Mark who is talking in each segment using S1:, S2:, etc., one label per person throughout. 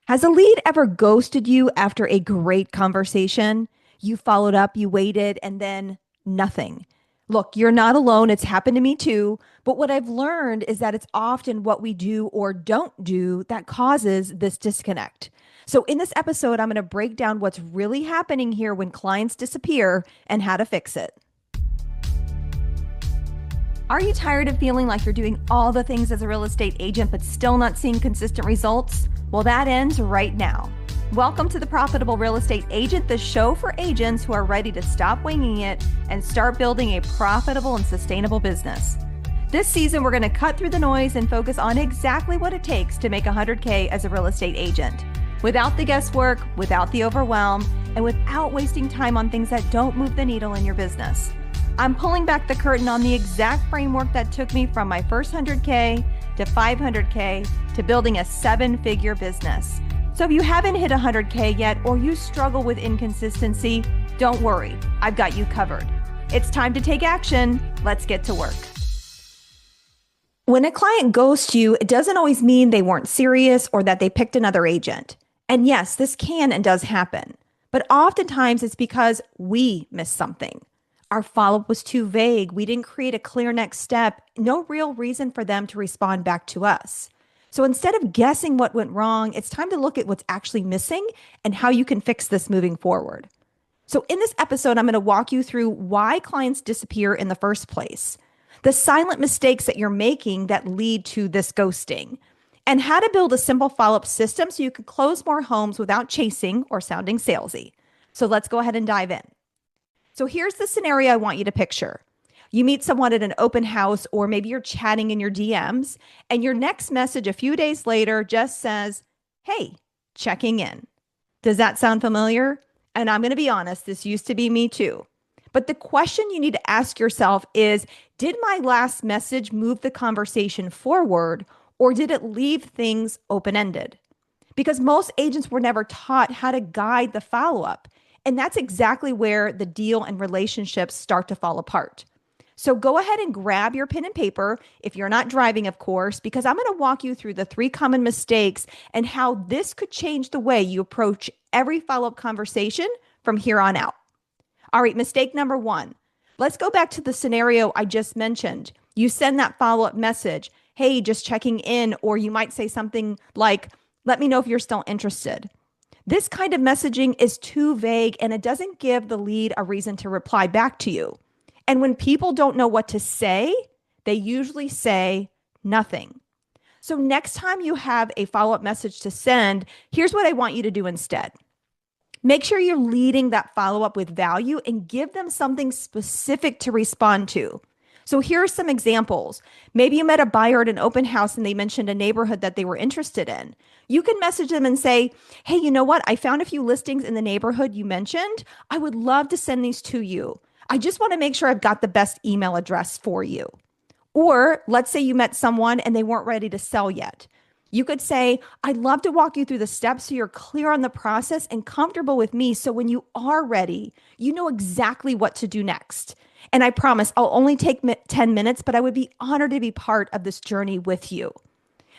S1: Has a lead ever ghosted you after a great conversation? You followed up, you waited, and then nothing. Look, you're not alone. It's happened to me too. But what I've learned is that it's often what we do or don't do that causes this disconnect. So, in this episode, I'm going to break down what's really happening here when clients disappear and how to fix it. Are you tired of feeling like you're doing all the things as a real estate agent but still not seeing consistent results? Well, that ends right now. Welcome to the Profitable Real Estate Agent, the show for agents who are ready to stop winging it and start building a profitable and sustainable business. This season, we're going to cut through the noise and focus on exactly what it takes to make $100K as a real estate agent. Without the guesswork, without the overwhelm, and without wasting time on things that don't move the needle in your business. I'm pulling back the curtain on the exact framework that took me from my first 100K to 500K to building a 7-figure business. So if you haven't hit 100K yet or you struggle with inconsistency, don't worry, I've got you covered. It's time to take action. Let's get to work. When a client ghosts you, it doesn't always mean they weren't serious or that they picked another agent. And yes, this can and does happen, but oftentimes it's because we missed something. Our follow-up was too vague. We didn't create a clear next step. No real reason for them to respond back to us. So instead of guessing what went wrong, it's time to look at what's actually missing and how you can fix this moving forward. So in this episode, I'm going to walk you through why clients disappear in the first place, the silent mistakes that you're making that lead to this ghosting, and how to build a simple follow-up system so you can close more homes without chasing or sounding salesy. So let's go ahead and dive in. So here's the scenario I want you to picture. You meet someone at an open house, or maybe you're chatting in your DMs, and your next message a few days later just says, "Hey, checking in." Does that sound familiar? And I'm going to be honest, this used to be me too. But the question you need to ask yourself is, did my last message move the conversation forward, or did it leave things open-ended? Because most agents were never taught how to guide the follow-up. And that's exactly where the deal and relationships start to fall apart. So go ahead and grab your pen and paper, if you're not driving, of course, because I'm going to walk you through the 3 common mistakes and how this could change the way you approach every follow-up conversation from here on out. All right, mistake number 1. Let's go back to the scenario I just mentioned. You send that follow-up message, "Hey, just checking in," or you might say something like, "Let me know if you're still interested." This kind of messaging is too vague and it doesn't give the lead a reason to reply back to you. And when people don't know what to say, they usually say nothing. So next time you have a follow-up message to send, here's what I want you to do instead. Make sure you're leading that follow-up with value and give them something specific to respond to. So here are some examples. Maybe you met a buyer at an open house and they mentioned a neighborhood that they were interested in. You can message them and say, "Hey, you know what? I found a few listings in the neighborhood you mentioned. I would love to send these to you. I just want to make sure I've got the best email address for you." Or let's say you met someone and they weren't ready to sell yet. You could say, "I'd love to walk you through the steps so you're clear on the process and comfortable with me, so when you are ready, you know exactly what to do next. And I promise I'll only take 10 minutes, but I would be honored to be part of this journey with you."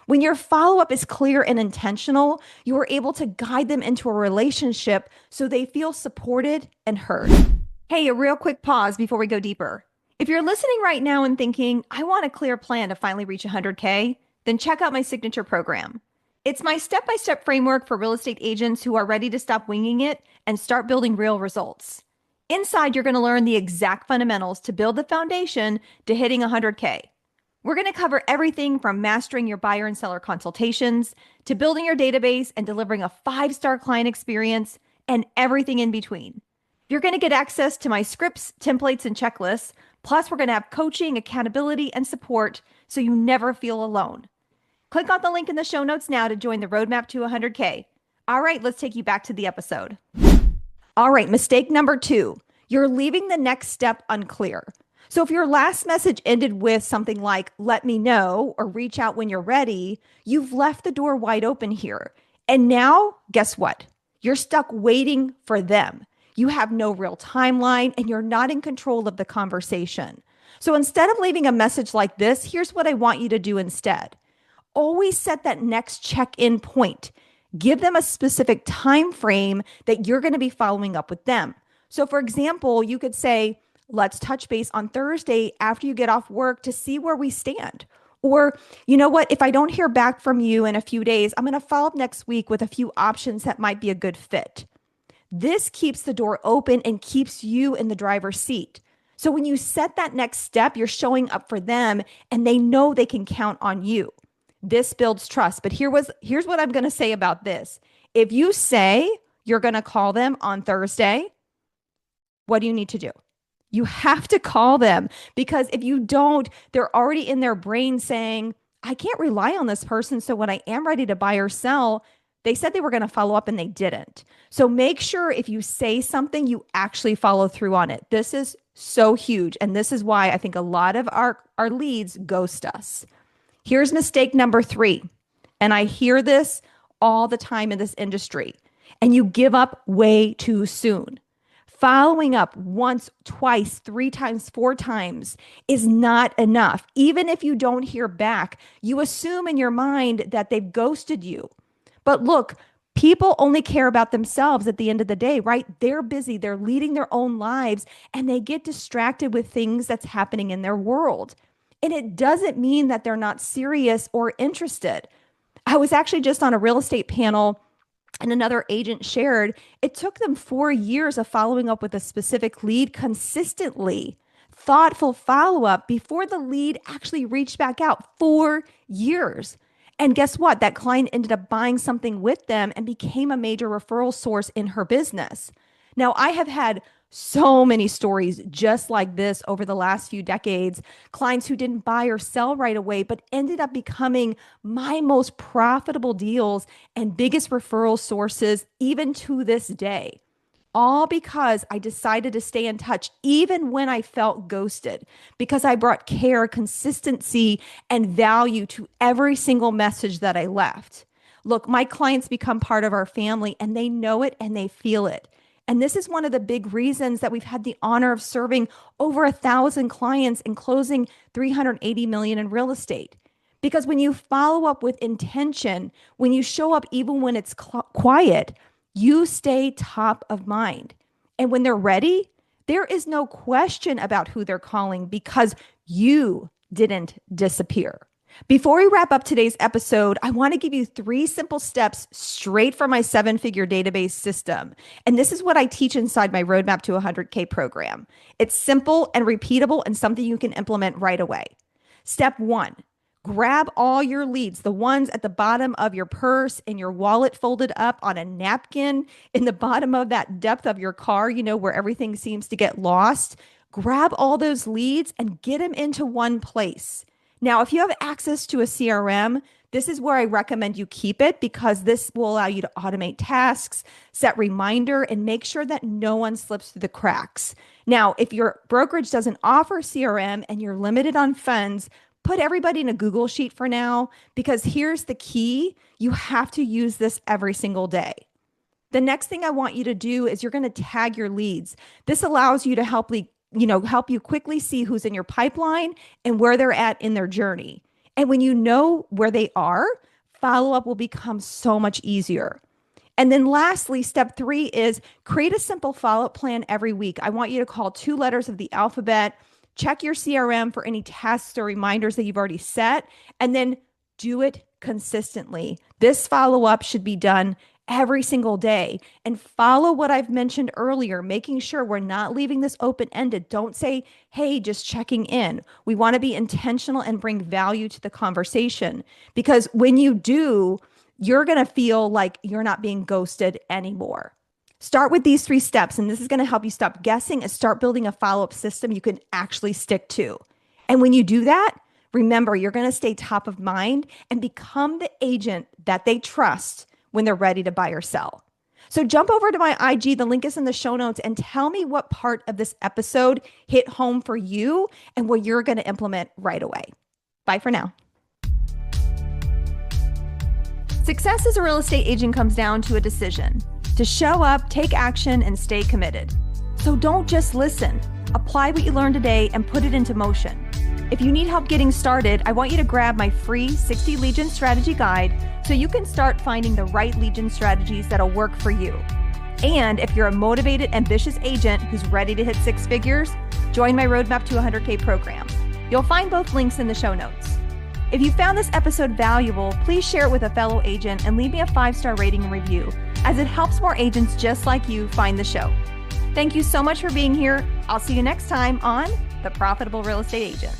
S1: When your follow-up is clear and intentional, you are able to guide them into a relationship so they feel supported and heard. Hey, a real quick pause before we go deeper. If you're listening right now and thinking, "I want a clear plan to finally reach 100K, then check out my signature program. It's my step-by-step framework for real estate agents who are ready to stop winging it and start building real results. Inside, you're going to learn the exact fundamentals to build the foundation to hitting 100K. We're going to cover everything from mastering your buyer and seller consultations to building your database and delivering a 5-star client experience and everything in between. You're going to get access to my scripts, templates, and checklists. Plus, we're going to have coaching, accountability, and support so you never feel alone. Click on the link in the show notes now to join the roadmap to 100K. All right, let's take you back to the episode. All right, mistake number 2. You're leaving the next step unclear. So if your last message ended with something like, "Let me know," or "Reach out when you're ready," you've left the door wide open here. And now, guess what? You're stuck waiting for them. You have no real timeline and you're not in control of the conversation. So instead of leaving a message like this, here's what I want you to do instead. Always set that next check-in point. Give them a specific time frame that you're going to be following up with them. So for example, you could say, let's touch base on Thursday after you get off work to see where we stand. Or, you know what, if I don't hear back from you in a few days, I'm going to follow up next week with a few options that might be a good fit. This keeps the door open and keeps you in the driver's seat. So when you set that next step, you're showing up for them and they know they can count on you. This builds trust. But here's what I'm going to say about this. If you say you're going to call them on Thursday, what do you need to do? You have to call them, because if you don't, they're already in their brain saying, I can't rely on this person. So when I am ready to buy or sell, they said they were going to follow up and they didn't. So make sure if you say something, you actually follow through on it. This is so huge. And this is why I think a lot of our leads ghost us. Here's mistake number 3. And I hear this all the time in this industry. And you give up way too soon. Following up once, twice, 3 times, 4 times is not enough. Even if you don't hear back, you assume in your mind that they've ghosted you. But look, people only care about themselves at the end of the day, right? They're busy, they're leading their own lives, and they get distracted with things that's happening in their world. And it doesn't mean that they're not serious or interested. I was actually just on a real estate panel, and another agent shared, it took them 4 years of following up with a specific lead consistently, thoughtful follow-up before the lead actually reached back out. 4 years. And guess what? That client ended up buying something with them and became a major referral source in her business. Now, I have had so many stories just like this over the last few decades. Clients who didn't buy or sell right away, but ended up becoming my most profitable deals and biggest referral sources even to this day. All because I decided to stay in touch even when I felt ghosted, because I brought care, consistency, and value to every single message that I left. Look, my clients become part of our family and they know it and they feel it. And this is one of the big reasons that we've had the honor of serving over 1,000 clients and closing $380 million in real estate. Because when you follow up with intention, when you show up even when it's quiet, you stay top of mind. And when they're ready, there is no question about who they're calling because you didn't disappear. Before we wrap up today's episode, I want to give you 3 simple steps straight from my 7-figure database system. And this is what I teach inside my Roadmap to 100K program. It's simple and repeatable and something you can implement right away. Step 1, grab all your leads, the ones at the bottom of your purse, in your wallet folded up on a napkin, in the bottom of that depth of your car, where everything seems to get lost. Grab all those leads and get them into one place. Now, if you have access to a CRM, this is where I recommend you keep it because this will allow you to automate tasks, set reminder, and make sure that no one slips through the cracks. Now, if your brokerage doesn't offer CRM and you're limited on funds, put everybody in a Google Sheet for now, because here's the key. You have to use this every single day. The next thing I want you to do is you're going to tag your leads. This allows you to help you quickly see who's in your pipeline and where they're at in their journey. And when you know where they are, follow-up will become so much easier. And then lastly, step 3 is create a simple follow-up plan every week. I want you to call 2 letters of the alphabet, check your CRM for any tasks or reminders that you've already set, and then do it consistently. This follow-up should be done every single day, and follow what I've mentioned earlier, making sure we're not leaving this open-ended. Don't say, hey, just checking in. We want to be intentional and bring value to the conversation, because when you do, you're going to feel like you're not being ghosted anymore. Start with these 3 steps, and this is going to help you stop guessing and start building a follow-up system you can actually stick to. And when you do that, remember, you're going to stay top of mind and become the agent that they trust when they're ready to buy or sell. So jump over to my IG, the link is in the show notes, and tell me what part of this episode hit home for you and what you're going to implement right away. Bye for now. Success as a real estate agent comes down to a decision to show up, take action, and stay committed. So don't just listen. Apply what you learned today and put it into motion. If you need help getting started, I want you to grab my free 60 lead gen strategy guide so you can start finding the right lead gen strategies that'll work for you. And if you're a motivated, ambitious agent who's ready to hit six figures, join my Roadmap to 100K program. You'll find both links in the show notes. If you found this episode valuable, please share it with a fellow agent and leave me a 5-star rating and review, as it helps more agents just like you find the show. Thank you so much for being here. I'll see you next time on The Profitable Real Estate Agent.